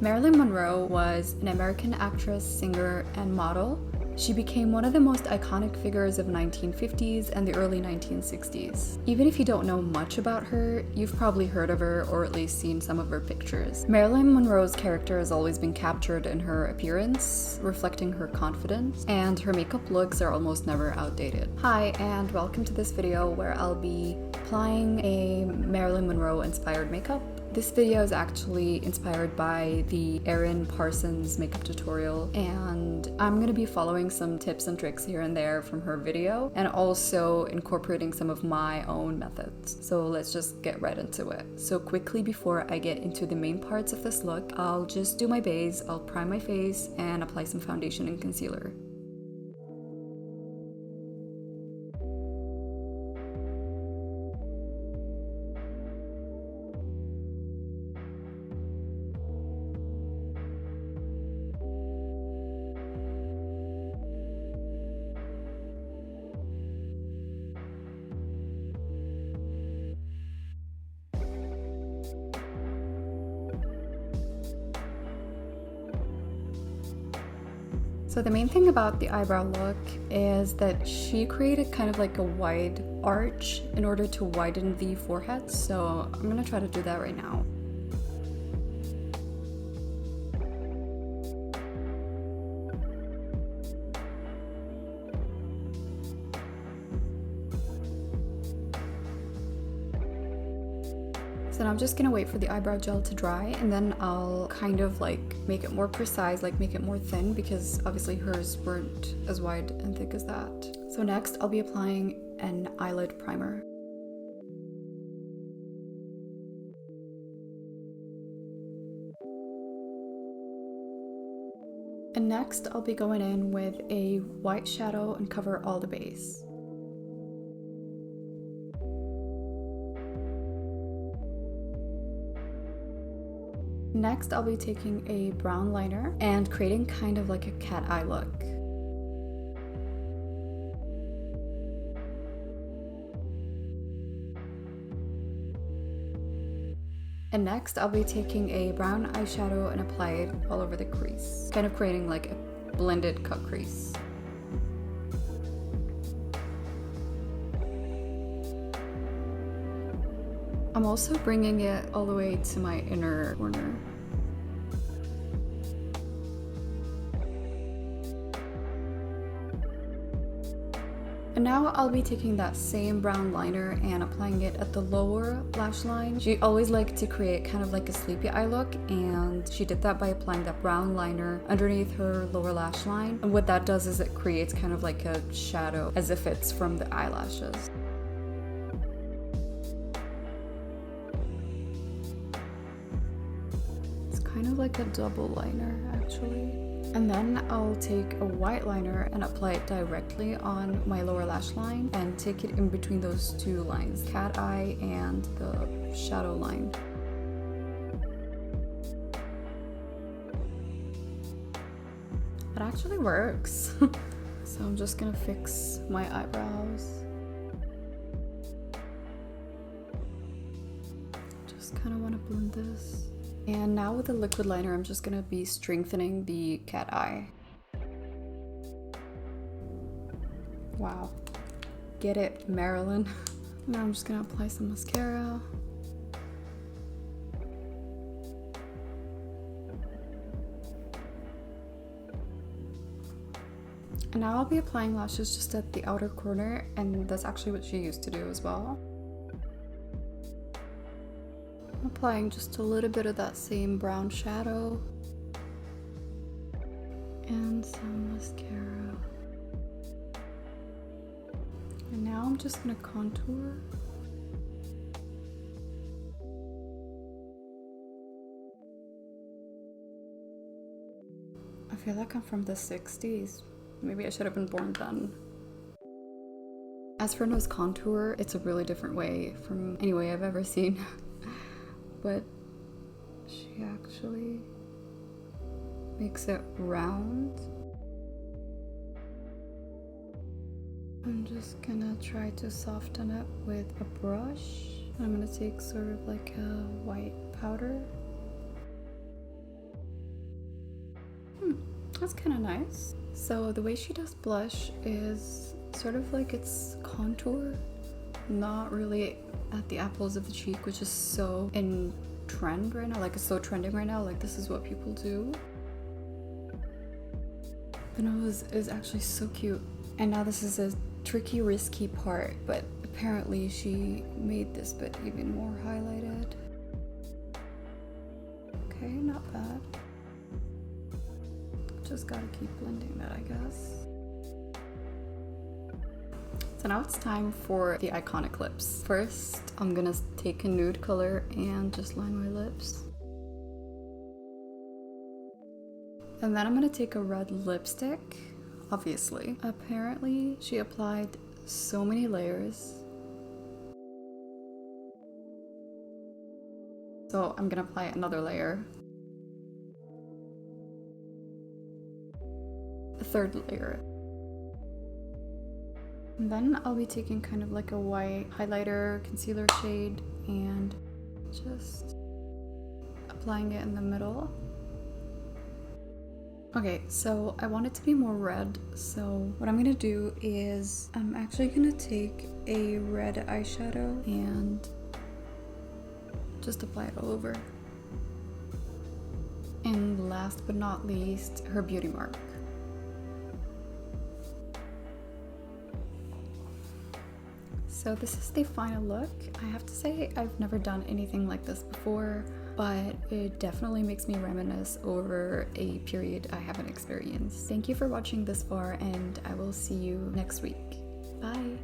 Marylin Monroe was an American actress, singer, and model. She became one of the most iconic figures of 1950s and the early 1960s. Even if you don't know much about her, you've probably heard of her or at least seen some of her pictures. Marylin Monroe's character has always been captured in her appearance, reflecting her confidence, and her makeup looks are almost never outdated. Hi, and welcome to this video where I'll be applying a Marylin Monroe inspired makeup. This video is actually inspired by the Erin Parsons makeup tutorial, and I'm going to be following some tips and tricks here and there from her video and also incorporating some of my own methods. So let's just get right into it. So quickly before I get into the main parts of this look, I'll just do my base, I'll prime my face and apply some foundation and concealer. So the main thing about the eyebrow look is that she created kind of like a wide arch in order to widen the forehead. So I'm gonna try to do that right now. So now I'm just gonna wait for the eyebrow gel to dry, and then I'll kind of like make it more precise, like make it more thin, because obviously hers weren't as wide and thick as that. So next I'll be applying an eyelid primer. And next I'll be going in with a white shadow and cover all the base. Next, I'll be taking a brown liner and creating kind of like a cat eye look. And next, I'll be taking a brown eyeshadow and apply it all over the crease, kind of creating like a blended cut crease. I'm also bringing it all the way to my inner corner. And now I'll be taking that same brown liner and applying it at the lower lash line. She always liked to create kind of like a sleepy eye look, and she did that by applying that brown liner underneath her lower lash line. And what that does is it creates kind of like a shadow as if it's from the eyelashes. Kind of like a double liner actually. And then I'll take a white liner and apply it directly on my lower lash line and take it in between those two lines, cat eye and the shadow line. It actually works. So I'm just gonna fix my eyebrows. Just kind of want to blend this. And now with the liquid liner, I'm just gonna be strengthening the cat eye. Wow. Get it, Marylin. Now I'm just gonna apply some mascara. And now I'll be applying lashes just at the outer corner, and that's actually what she used to do as well. Applying just a little bit of that same brown shadow and some mascara. And now I'm just gonna contour. I feel like I'm from the 60s. Maybe I should have been born then. As for nose contour, it's a really different way from any way I've ever seen. But she actually makes it round. I'm just gonna try to soften it with a brush. I'm gonna take sort of like a white powder That's kind of nice. So the way she does blush is sort of like it's contour, not really at the apples of the cheek, which is so in trend right now. Like, it's so trending right now. Like, this is what people do. The nose is actually so cute. And now this is a tricky, risky part, but apparently she made this bit even more highlighted. Okay, not bad. Just gotta keep blending that, I guess. So now it's time for the iconic lips. First, I'm gonna take a nude color and just line my lips. And then I'm gonna take a red lipstick, obviously. Apparently, she applied so many layers. So I'm gonna apply another layer. A third layer. And then I'll be taking kind of like a white highlighter, concealer shade, and just applying it in the middle. Okay, so I want it to be more red, so what I'm gonna do is I'm actually gonna take a red eyeshadow and just apply it all over. And last but not least, her beauty mark. So this is the final look. I have to say I've never done anything like this before, but it definitely makes me reminisce over a period I haven't experienced. Thank you for watching this far, and I will see you next week. Bye!